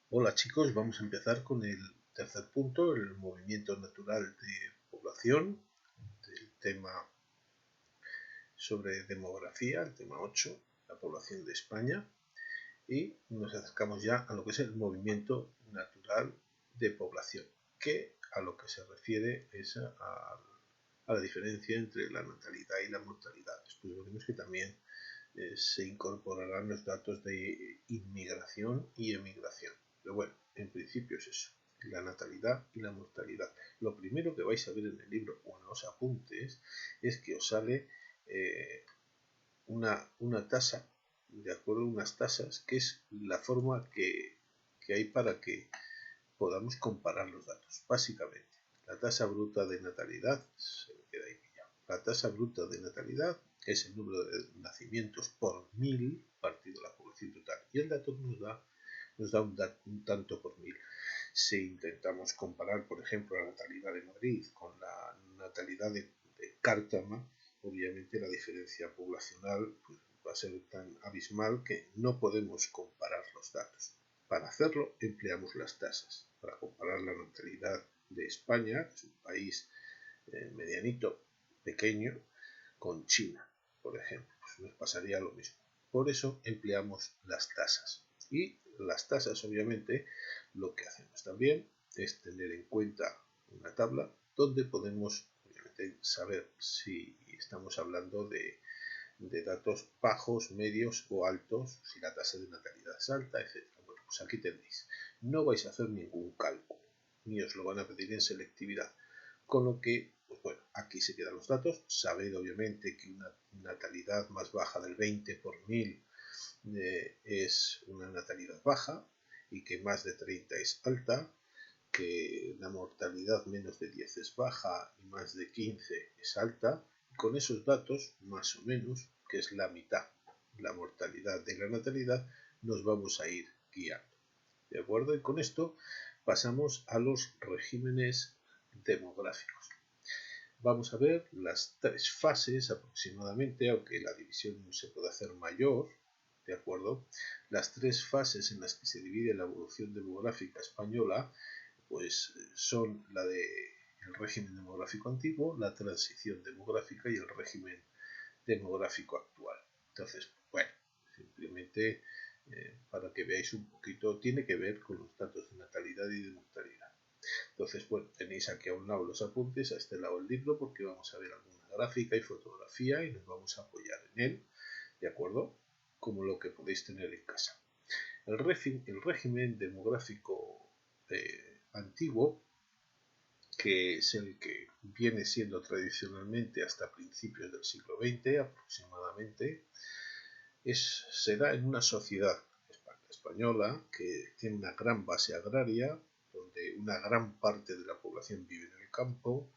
Hola chicos, vamos a empezar con el tercer punto, el movimiento natural de población, del tema sobre demografía, el tema 8, la población de España, y nos acercamos ya a lo que es el movimiento natural de población, que a lo que se refiere es a la diferencia entre la natalidad y la mortalidad. Después veremos que también se incorporarán los datos de inmigración y emigración. Pero bueno, en principio es eso, la natalidad y la mortalidad. Lo primero que vais a ver en el libro o en los apuntes es que os sale una tasa, de acuerdo, unas tasas, que es la forma que hay para que podamos comparar los datos, básicamente. La tasa bruta de natalidad, se me queda ahí pillado. La tasa bruta de natalidad es el número de nacimientos por 1000 partido la población total. Y el dato nos da un tanto por 1000. Si intentamos comparar, por ejemplo, la natalidad de Madrid con la natalidad de Cártama, obviamente la diferencia poblacional pues, va a ser tan abismal que no podemos comparar los datos. Para hacerlo empleamos las tasas, para comparar la natalidad de España, que es un país medianito, pequeño, con China, por ejemplo. Pues nos pasaría lo mismo. Por eso empleamos las tasas. Y las tasas, obviamente, lo que hacemos también es tener en cuenta una tabla donde podemos, obviamente, saber si estamos hablando de datos bajos, medios o altos, si la tasa de natalidad es alta, etc. Bueno, pues aquí tenéis. No vais a hacer ningún cálculo, ni os lo van a pedir en selectividad. Con lo que, pues bueno, aquí se quedan los datos. Sabed obviamente que una natalidad más baja del 20 por 1000 es una natalidad baja y que más de 30 es alta, que la mortalidad menos de 10 es baja y más de 15 es alta. Con esos datos, más o menos, que es la mitad, la mortalidad de la natalidad, nos vamos a ir guiando. ¿De acuerdo? Y con esto pasamos a los regímenes demográficos. Vamos a ver las tres fases aproximadamente, aunque la división se puede hacer mayor, ¿de acuerdo? Las tres fases en las que se divide la evolución demográfica española pues son la de el régimen demográfico antiguo, la transición demográfica y el régimen demográfico actual. Entonces, bueno, simplemente para que veáis un poquito, tiene que ver con los datos de natalidad y de mortalidad. Entonces, bueno, tenéis aquí a un lado los apuntes, a este lado el libro, porque vamos a ver alguna gráfica y fotografía y nos vamos a apoyar en él, ¿de acuerdo? Como lo que podéis tener en casa. El régimen demográfico antiguo, que es el que viene siendo tradicionalmente hasta principios del siglo XX aproximadamente, se da en una sociedad española que tiene una gran base agraria, donde una gran parte de la población vive en el campo,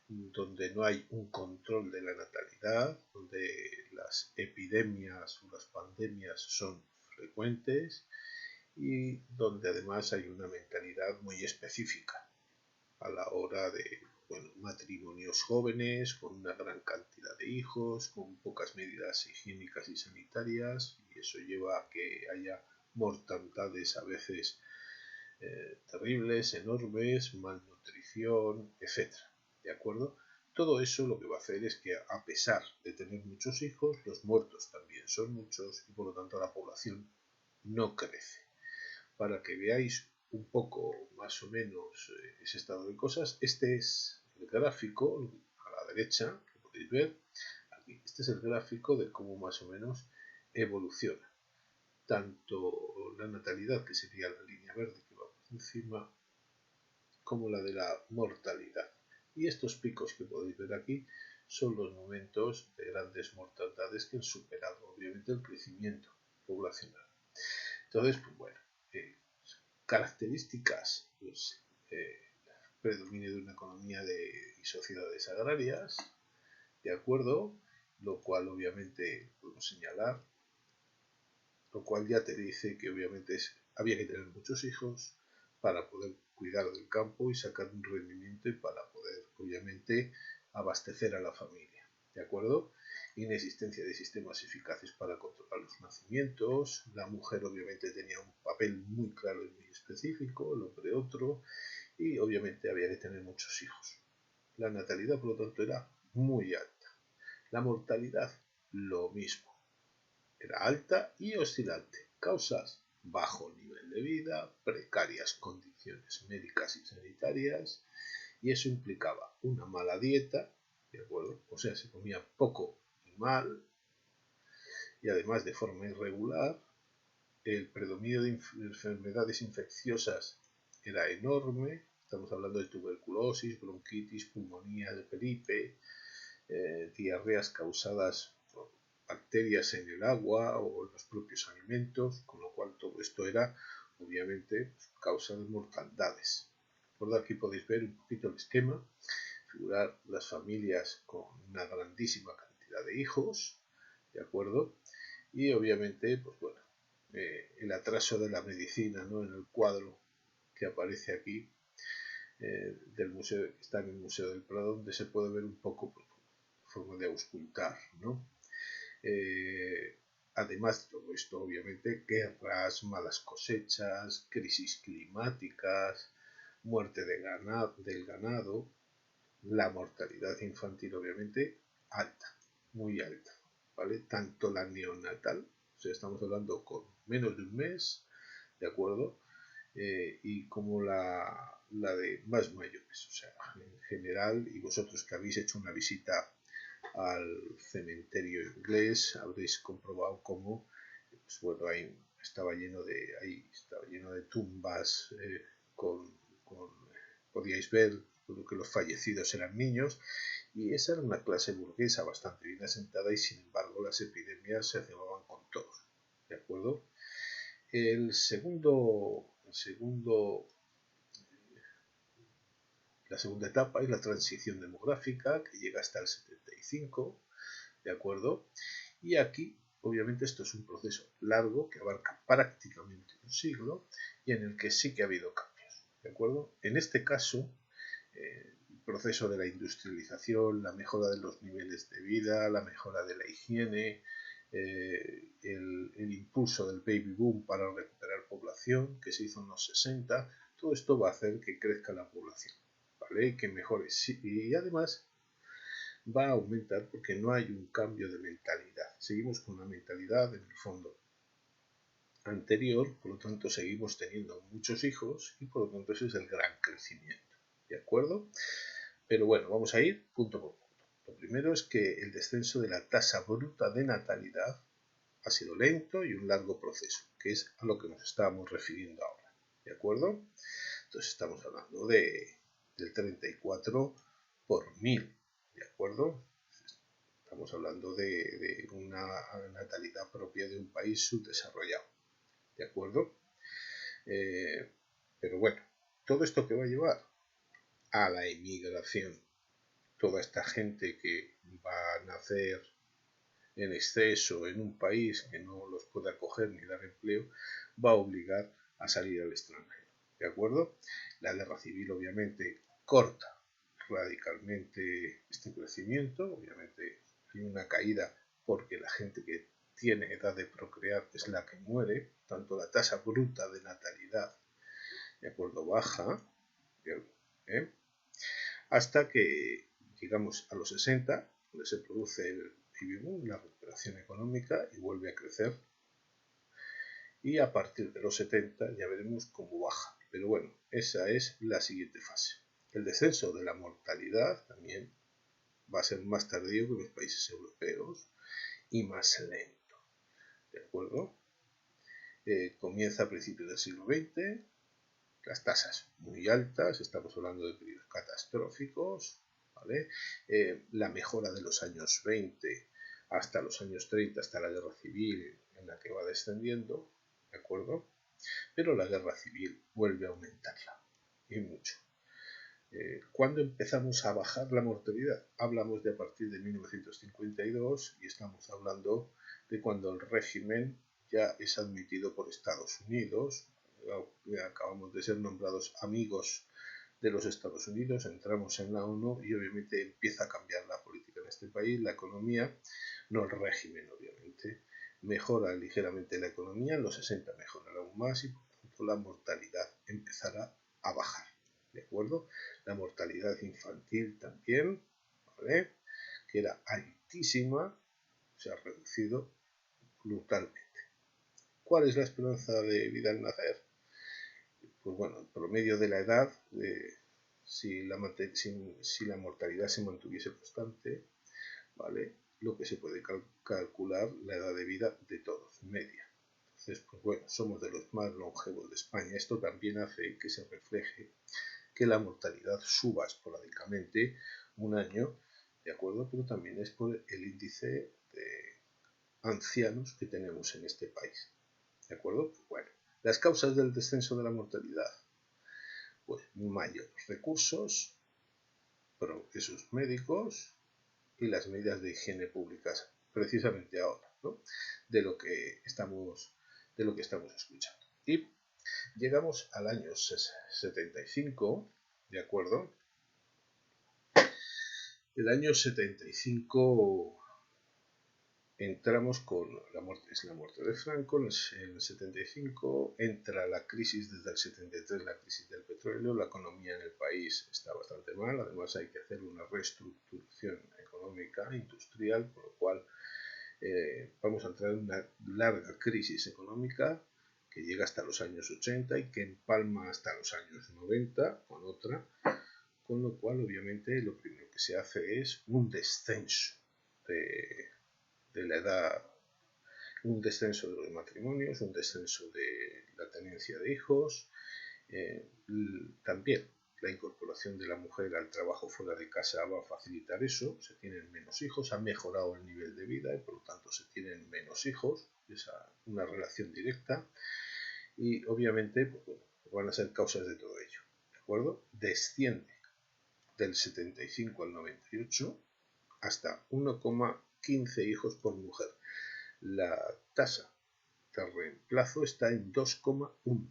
donde no hay un control de la natalidad, donde las epidemias o las pandemias son frecuentes y donde además hay una mentalidad muy específica a la hora de matrimonios jóvenes, con una gran cantidad de hijos, con pocas medidas higiénicas y sanitarias, y eso lleva a que haya mortandades a veces terribles, enormes, malnutrición, etc. ¿De acuerdo? Todo eso lo que va a hacer es que a pesar de tener muchos hijos, los muertos también son muchos y por lo tanto la población no crece. Para que veáis un poco más o menos ese estado de cosas, este es el gráfico a la derecha, que podéis ver aquí. Este es el gráfico de cómo más o menos evoluciona tanto la natalidad, que sería la línea verde que va por encima, como la de la mortalidad. Y estos picos que podéis ver aquí son los momentos de grandes mortandades que han superado obviamente el crecimiento poblacional. Entonces, pues bueno, características, pues predominio de una economía y sociedades agrarias, de acuerdo, lo cual obviamente podemos señalar, lo cual ya te dice que obviamente había que tener muchos hijos para poder cuidar del campo y sacar un rendimiento y para poder obviamente abastecer a la familia, ¿de acuerdo? inexistencia de sistemas eficaces para controlar los nacimientos, la mujer obviamente tenía un papel muy claro y muy específico, el hombre otro, y obviamente había que tener muchos hijos. La natalidad, por lo tanto, era muy alta. La mortalidad, lo mismo. Era alta y oscilante. Causas: bajo nivel de vida, precarias condiciones médicas y sanitarias, y eso implicaba una mala dieta, ¿de acuerdo? O sea, se comía poco y mal, y además de forma irregular. El predominio de enfermedades infecciosas era enorme. Estamos hablando de tuberculosis, bronquitis, pulmonía, gripe, diarreas causadas por bacterias en el agua o en los propios alimentos, con lo cual todo esto era obviamente causa de mortandades. Por aquí podéis ver un poquito el esquema, figurar las familias con una grandísima cantidad de hijos, ¿de acuerdo? Y obviamente, pues bueno, el atraso de la medicina, ¿no? En el cuadro que aparece aquí, del museo, que está en el Museo del Prado, donde se puede ver un poco, pues, forma de auscultar, ¿no? Además de todo esto, obviamente, guerras, malas cosechas, crisis climáticas, muerte del ganado, la mortalidad infantil, obviamente, alta, muy alta, ¿vale? Tanto la neonatal, o sea, estamos hablando con menos de un mes, ¿de acuerdo? Y como la de más mayores, o sea, en general, y vosotros que habéis hecho una visita al cementerio inglés, habréis comprobado cómo, pues bueno, estaba lleno de tumbas, podíais ver que los fallecidos eran niños, y esa era una clase burguesa bastante bien asentada, y sin embargo las epidemias se cebaban con todos, ¿de acuerdo? La segunda etapa es la transición demográfica, que llega hasta el 75, ¿de acuerdo? Y aquí, obviamente, esto es un proceso largo que abarca prácticamente un siglo y en el que sí que ha habido cambios, ¿de acuerdo? En este caso, el proceso de la industrialización, la mejora de los niveles de vida, la mejora de la higiene, el impulso del baby boom para recuperar población que se hizo en los 60, todo esto va a hacer que crezca la población, ¿vale? Y que mejore. Y además va a aumentar porque no hay un cambio de mentalidad. Seguimos con una mentalidad en el fondo anterior, por lo tanto seguimos teniendo muchos hijos y por lo tanto ese es el gran crecimiento, ¿de acuerdo? Pero bueno, vamos a ir punto por punto. Lo primero es que el descenso de la tasa bruta de natalidad ha sido lento y un largo proceso, que es a lo que nos estábamos refiriendo ahora, ¿de acuerdo? Entonces estamos hablando del 34 por 1000, ¿de acuerdo? Estamos hablando de una natalidad propia de un país subdesarrollado, ¿de acuerdo? Pero bueno, todo esto que va a llevar a la emigración, toda esta gente que va a nacer en exceso en un país que no los puede acoger ni dar empleo, va a obligar a salir al extranjero, ¿de acuerdo? La guerra civil obviamente corta radicalmente este crecimiento, obviamente hay una caída porque la gente que tiene edad de procrear es la que muere, tanto la tasa bruta de natalidad, ¿de acuerdo?, baja, ¿eh? Hasta que llegamos a los 60, donde se produce el baby boom, la recuperación económica, y vuelve a crecer, y a partir de los 70 ya veremos cómo baja, pero bueno, esa es la siguiente fase. El descenso de la mortalidad también va a ser más tardío que en los países europeos y más lento, ¿de acuerdo? Comienza a principios del siglo XX, las tasas muy altas, estamos hablando de periodos catastróficos, ¿vale? La mejora de los años 20 hasta los años 30, hasta la guerra civil, en la que va descendiendo, ¿de acuerdo? Pero la guerra civil vuelve a aumentarla, y mucho. ¿Cuándo empezamos a bajar la mortalidad? Hablamos de a partir de 1952 y estamos hablando de cuando el régimen ya es admitido por Estados Unidos. Acabamos de ser nombrados amigos de los Estados Unidos, entramos en la ONU y obviamente empieza a cambiar la política en este país, la economía, no el régimen, obviamente. Mejora ligeramente la economía, en los 60 mejorará aún más y por tanto la mortalidad empezará a bajar, ¿de acuerdo? La mortalidad infantil también, ¿vale? Que era altísima, se ha reducido brutalmente. ¿Cuál es la esperanza de vida al nacer? Pues bueno, el promedio de la edad, si la mortalidad se mantuviese constante, ¿vale? Lo que se puede calcular la edad de vida de todos, media. Entonces, pues bueno, somos de los más longevos de España. Esto también hace que se refleje que la mortalidad suba esporádicamente un año, ¿de acuerdo? Pero también es por el índice de ancianos que tenemos en este país, ¿de acuerdo? Pues bueno, las causas del descenso de la mortalidad, pues mayores recursos, progresos médicos y las medidas de higiene públicas, precisamente ahora, ¿no? de lo que estamos escuchando. Y llegamos al año 75, ¿de acuerdo? El año 75 entramos con la muerte de Franco. En el 75 entra la crisis, desde el 73 la crisis del petróleo. La economía en el país está bastante mal, además hay que hacer una reestructuración económica, industrial, por lo cual vamos a entrar en una larga crisis económica que llega hasta los años 80 y que empalma hasta los años 90 con otra, con lo cual obviamente lo primero que se hace es un descenso de la edad, un descenso de los matrimonios, un descenso de la tenencia de hijos, también la incorporación de la mujer al trabajo fuera de casa va a facilitar eso, se tienen menos hijos, ha mejorado el nivel de vida y por lo tanto se tienen menos hijos, es una relación directa y obviamente pues bueno, van a ser causas de todo ello, ¿de acuerdo? Desciende del 75 al 98 hasta 1,15 hijos por mujer. La tasa de reemplazo está en 2,1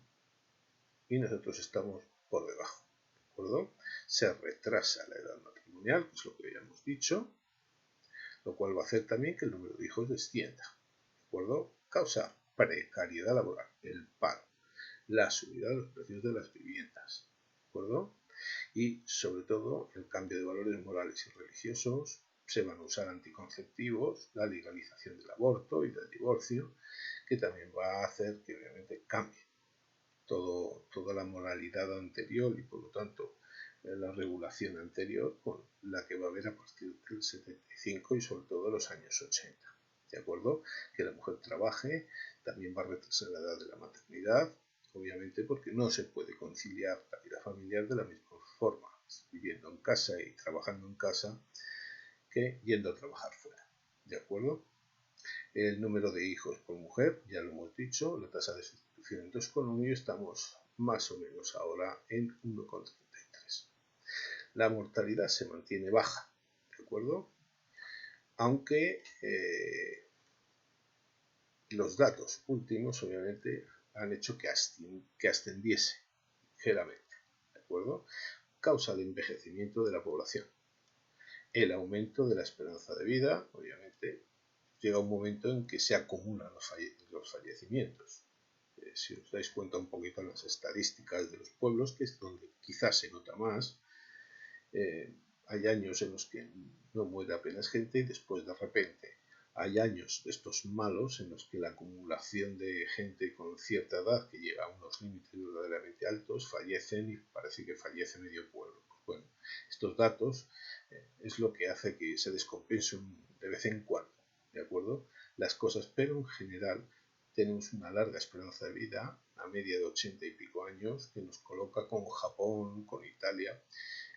y nosotros estamos por debajo, ¿de acuerdo? Se retrasa la edad matrimonial, que es lo que ya hemos dicho, lo cual va a hacer también que el número de hijos descienda, ¿de acuerdo? Causa precariedad laboral, el paro, la subida de los precios de las viviendas, ¿de acuerdo? Y sobre todo el cambio de valores morales y religiosos, se van a usar anticonceptivos, la legalización del aborto y del divorcio, que también va a hacer que obviamente cambie toda la moralidad anterior y por lo tanto la regulación anterior con la que va a haber a partir del 75 y sobre todo los años 80. ¿De acuerdo? Que la mujer trabaje, también va a retrasar la edad de la maternidad, obviamente porque no se puede conciliar la vida familiar de la misma forma, viviendo en casa y trabajando en casa, que yendo a trabajar fuera. ¿De acuerdo? El número de hijos por mujer, ya lo hemos dicho, la tasa de sustitución en 2,1 y estamos más o menos ahora en 1,33. La mortalidad se mantiene baja, ¿de acuerdo? Aunque los datos últimos obviamente han hecho que ascendiese ligeramente, ¿de acuerdo? Causa de envejecimiento de la población. El aumento de la esperanza de vida, obviamente, llega un momento en que se acumulan los fallecimientos. Si os dais cuenta un poquito en las estadísticas de los pueblos, que es donde quizás se nota más, hay años en los que no muere apenas gente y después de repente hay años de estos malos en los que la acumulación de gente con cierta edad que llega a unos límites verdaderamente altos fallecen y parece que fallece medio pueblo. Pues bueno, estos datos es lo que hace que se descompensen de vez en cuando, ¿de acuerdo? Las cosas, pero en general tenemos una larga esperanza de vida, a media de 80 y pico años, que nos coloca con Japón, con Italia,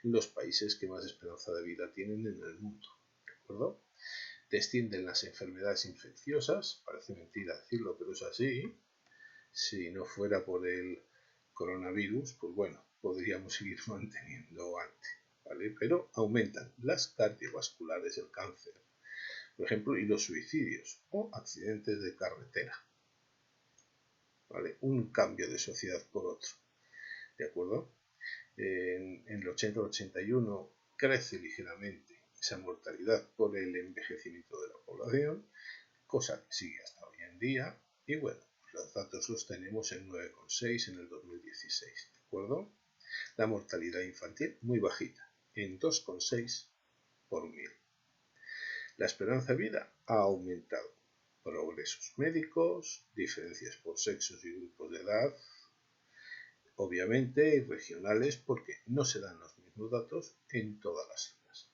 los países que más esperanza de vida tienen en el mundo, ¿de acuerdo? Descienden las enfermedades infecciosas, parece mentira decirlo, pero es así. Si no fuera por el coronavirus, pues bueno, podríamos seguir manteniendo antes, ¿vale? Pero aumentan las cardiovasculares, el cáncer, por ejemplo, y los suicidios o accidentes de carretera, ¿vale? Un cambio de sociedad por otro, ¿de acuerdo? En el 80-81 crece ligeramente esa mortalidad por el envejecimiento de la población, cosa que sigue hasta hoy en día, y bueno, los datos los tenemos en 9,6 en el 2016, ¿de acuerdo? La mortalidad infantil muy bajita, en 2,6 por 1000. La esperanza de vida ha aumentado. Progresos médicos, diferencias por sexos y grupos de edad, obviamente, y regionales, porque no se dan los mismos datos en todas las zonas.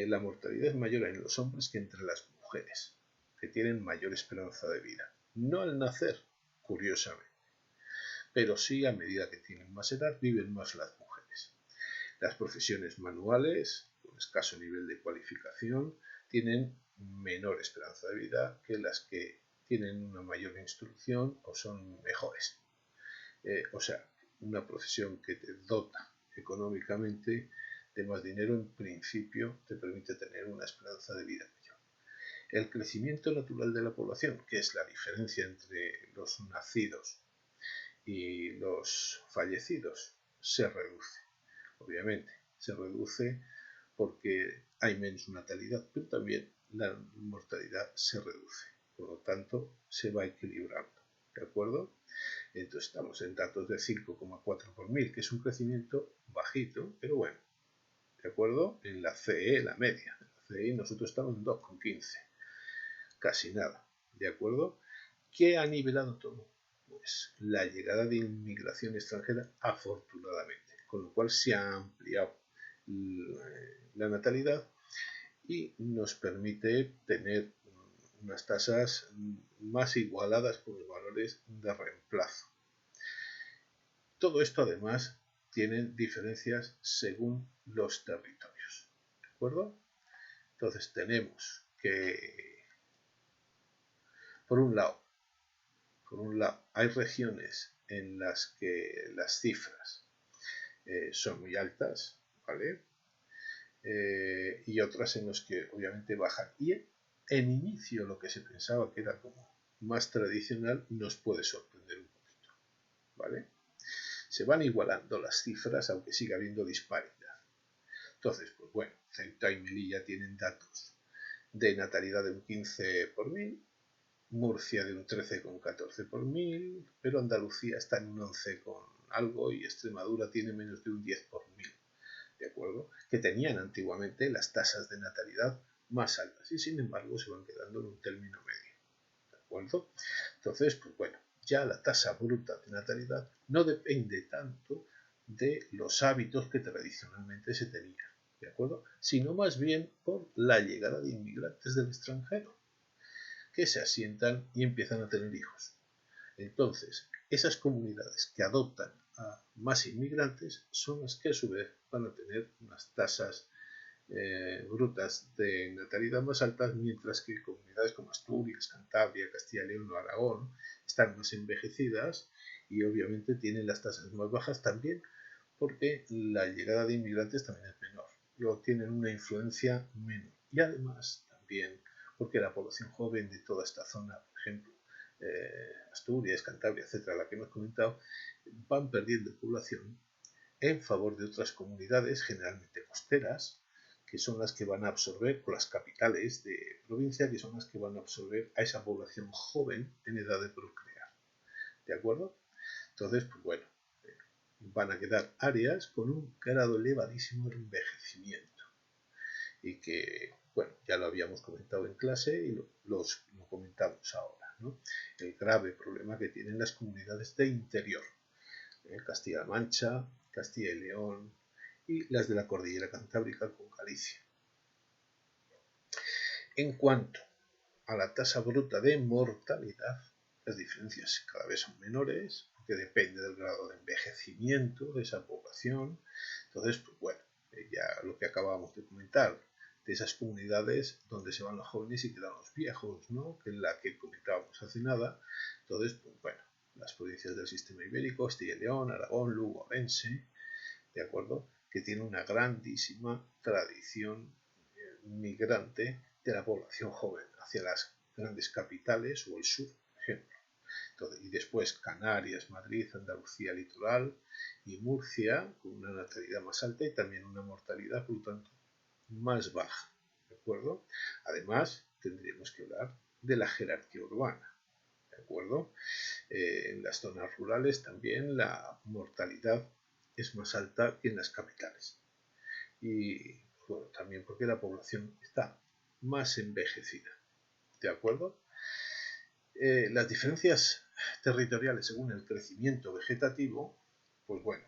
La mortalidad es mayor en los hombres que entre las mujeres, que tienen mayor esperanza de vida. No al nacer, curiosamente, pero sí a medida que tienen más edad viven más las mujeres. Las profesiones manuales, con escaso nivel de cualificación, tienen menor esperanza de vida que las que tienen una mayor instrucción o son mejores. O sea, una profesión que te dota económicamente de más dinero, en principio te permite tener una esperanza de vida mayor. El crecimiento natural de la población, que es la diferencia entre los nacidos y los fallecidos, se reduce. Obviamente, se reduce porque hay menos natalidad, pero también la mortalidad se reduce. Por lo tanto, se va equilibrando. ¿De acuerdo? Entonces estamos en datos de 5,4 por 1000, que es un crecimiento bajito, pero bueno. ¿De acuerdo? En la CE, la media. En la CE nosotros estamos en 2,15. Casi nada. ¿De acuerdo? ¿Qué ha nivelado todo? Pues la llegada de inmigración extranjera, afortunadamente, con lo cual se ha ampliado la natalidad y nos permite tener unas tasas más igualadas por los valores de reemplazo. Todo esto además tiene diferencias según los territorios. ¿De acuerdo? Entonces tenemos que, por un lado, hay regiones en las que las cifras son muy altas, ¿vale? Y otras en las que obviamente bajan. Y en inicio lo que se pensaba que era como más tradicional nos puede sorprender un poquito, ¿vale? Se van igualando las cifras aunque siga habiendo disparidad. Entonces, pues bueno, Ceuta y Melilla tienen datos de natalidad de un 15 por 1000, Murcia de un 13,14 por 1000, pero Andalucía está en un 11 con algo y Extremadura tiene menos de un 10 por 1000. ¿De acuerdo? Que tenían antiguamente las tasas de natalidad más altas y sin embargo se van quedando en un término medio. ¿De acuerdo? Entonces, pues bueno, ya la tasa bruta de natalidad no depende tanto de los hábitos que tradicionalmente se tenían, ¿de acuerdo? Sino más bien por la llegada de inmigrantes del extranjero que se asientan y empiezan a tener hijos. Entonces, esas comunidades que adoptan a más inmigrantes son las que a su vez van a tener unas tasas brutas de natalidad más altas, mientras que comunidades como Asturias, Cantabria, Castilla y León o Aragón están más envejecidas y obviamente tienen las tasas más bajas también porque la llegada de inmigrantes también es menor, luego tienen una influencia menor y además también porque la población joven de toda esta zona, por ejemplo, Asturias, Cantabria, etcétera, la que hemos comentado, van perdiendo población en favor de otras comunidades, generalmente costeras, que son las que van a absorber, o las capitales de provincia, que son las que van a absorber a esa población joven en edad de procrear. ¿De acuerdo? Entonces, pues bueno, van a quedar áreas con un grado elevadísimo de envejecimiento y que, bueno, ya lo habíamos comentado en clase y lo comentamos ahora, ¿no? El grave problema que tienen las comunidades de interior, Castilla-La Mancha, Castilla y León y las de la cordillera cantábrica con Galicia. En cuanto a la tasa bruta de mortalidad, las diferencias cada vez son menores porque depende del grado de envejecimiento de esa población. Entonces, pues bueno, ya lo que acabamos de comentar, de esas comunidades donde se van los jóvenes y quedan los viejos, ¿no? Que es la que comentábamos hace nada. Entonces, pues bueno, las provincias del sistema ibérico, Castilla y León, Aragón, Lugo, Orense, ¿de acuerdo? Que tiene una grandísima tradición migrante de la población joven hacia las grandes capitales o el sur, por ejemplo. Entonces, y después Canarias, Madrid, Andalucía litoral y Murcia con una natalidad más alta y también una mortalidad, por lo tanto, más baja, ¿de acuerdo? Además, tendríamos que hablar de la jerarquía urbana, ¿de acuerdo? En las zonas rurales también la mortalidad es más alta que en las capitales. Y bueno, también porque la población está más envejecida, ¿de acuerdo? Las diferencias territoriales según el crecimiento vegetativo, pues bueno,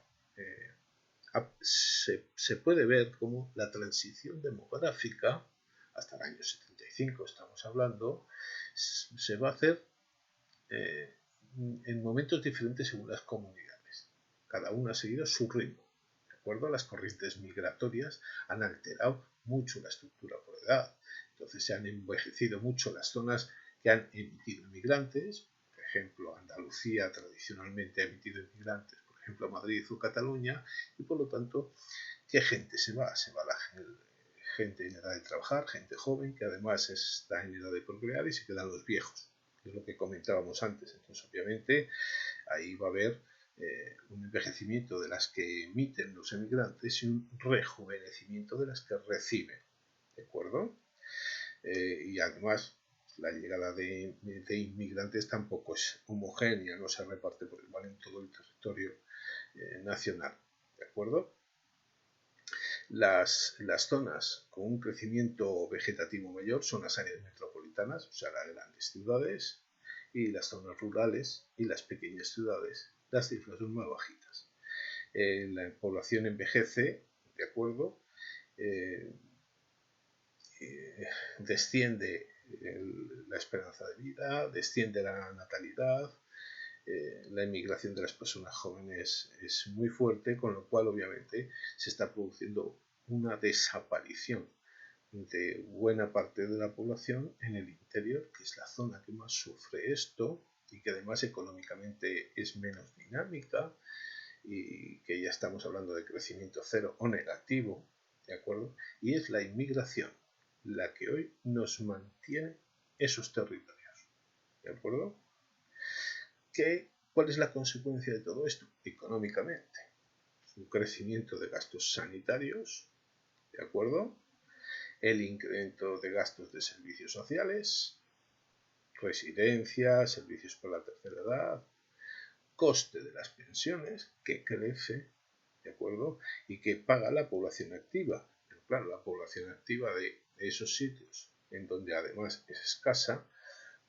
se puede ver como la transición demográfica, hasta el año 75 estamos hablando, se va a hacer en momentos diferentes según las comunidades. Cada una ha seguido su ritmo. De acuerdo, las corrientes migratorias han alterado mucho la estructura por edad. Entonces se han envejecido mucho las zonas que han emitido inmigrantes. Por ejemplo, Andalucía tradicionalmente ha emitido inmigrantes, por ejemplo, Madrid o Cataluña, y por lo tanto, ¿qué gente se va? Se va la gente en edad de trabajar, gente joven, que además está en edad de procrear, y se quedan los viejos. Es lo que comentábamos antes. Entonces, obviamente, ahí va a haber un envejecimiento de las que emiten los emigrantes y un rejuvenecimiento de las que reciben, ¿de acuerdo? Y además, la llegada de inmigrantes tampoco es homogénea, no se reparte por igual en todo el territorio nacional, ¿de acuerdo? Las zonas con un crecimiento vegetativo mayor son las áreas metropolitanas, o sea, las grandes ciudades, y las zonas rurales y las pequeñas ciudades, las cifras son más bajitas. La población envejece, ¿de acuerdo? Desciende la esperanza de vida, desciende la natalidad, la inmigración de las personas jóvenes es muy fuerte, con lo cual obviamente se está produciendo una desaparición de buena parte de la población en el interior, que es la zona que más sufre esto y que además económicamente es menos dinámica y que ya estamos hablando de crecimiento cero o negativo, ¿de acuerdo? Y es la inmigración la que hoy nos mantiene esos territorios, ¿de acuerdo? ¿Cuál es la consecuencia de todo esto? Económicamente, un crecimiento de gastos sanitarios, ¿de acuerdo? El incremento de gastos de servicios sociales, residencias, servicios para la tercera edad, coste de las pensiones, que crece, ¿de acuerdo? Y que paga la población activa. Pero claro, la población activa de esos sitios, en donde además es escasa,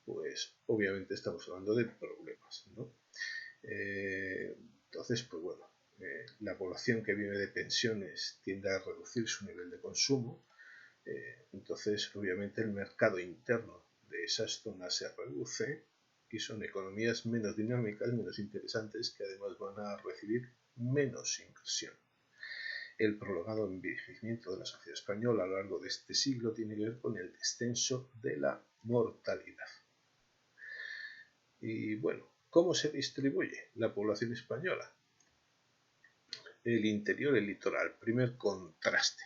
pues obviamente estamos hablando de problemas, ¿no? Entonces, pues bueno, la población que vive de pensiones tiende a reducir su nivel de consumo, entonces obviamente el mercado interno de esas zonas se reduce y son economías menos dinámicas, menos interesantes, que además van a recibir menos inversión. El prolongado envejecimiento de la sociedad española a lo largo de este siglo tiene que ver con el descenso de la mortalidad. Y bueno, ¿cómo se distribuye la población española? El interior, el litoral, primer contraste.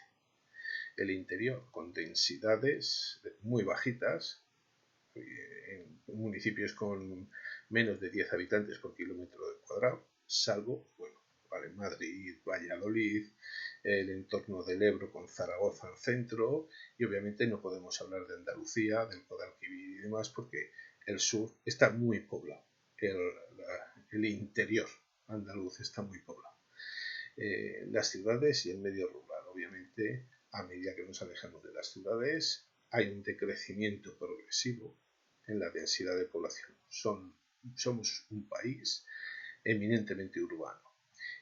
El interior con densidades muy bajitas, en municipios con menos de 10 habitantes por kilómetro cuadrado, salvo, bueno, vale, Madrid, Valladolid, el entorno del Ebro con Zaragoza en centro, y obviamente no podemos hablar de Andalucía, del Guadalquivir y demás, porque el sur está muy poblado, el interior andaluz está muy poblado. Las ciudades y el medio rural, obviamente, a medida que nos alejamos de las ciudades, hay un decrecimiento progresivo en la densidad de población. Somos un país eminentemente urbano.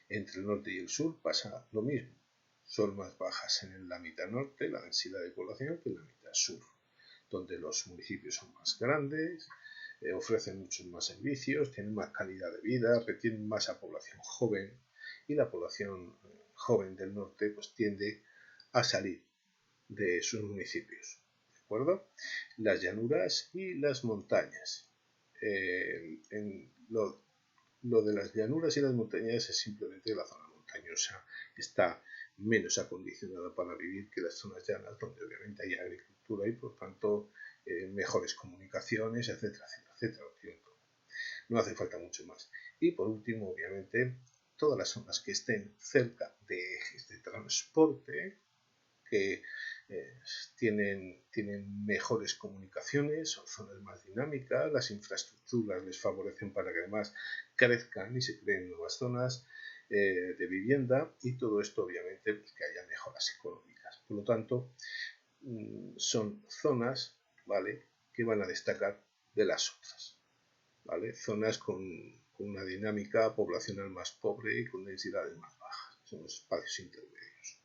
Entre el norte y el sur pasa lo mismo. Son más bajas en la mitad norte la densidad de población que en la mitad sur, donde los municipios son más grandes, ofrecen muchos más servicios, tienen más calidad de vida, retienen más a población joven, y la población joven del norte pues tiende a salir de sus municipios, ¿de acuerdo? Las llanuras y las montañas. Lo de las llanuras y las montañas es simplemente la zona montañosa está menos acondicionada para vivir que las zonas llanas, donde obviamente hay agricultura y por tanto mejores comunicaciones, etcétera, etcétera, etcétera. No hace falta mucho más. Y por último, obviamente, todas las zonas que estén cerca de ejes de transporte, que tienen mejores comunicaciones, son zonas más dinámicas, las infraestructuras les favorecen para que además crezcan y se creen nuevas zonas de vivienda, y todo esto obviamente pues, que haya mejoras económicas. Por lo tanto, son zonas, ¿vale?, que van a destacar de las otras, ¿vale? Zonas con una dinámica poblacional más pobre y con densidades más bajas, son los espacios intermedios.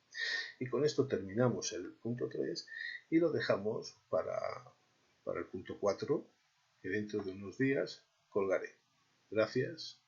Y con esto terminamos el punto 3 y lo dejamos para el punto 4, que dentro de unos días colgaré. Gracias.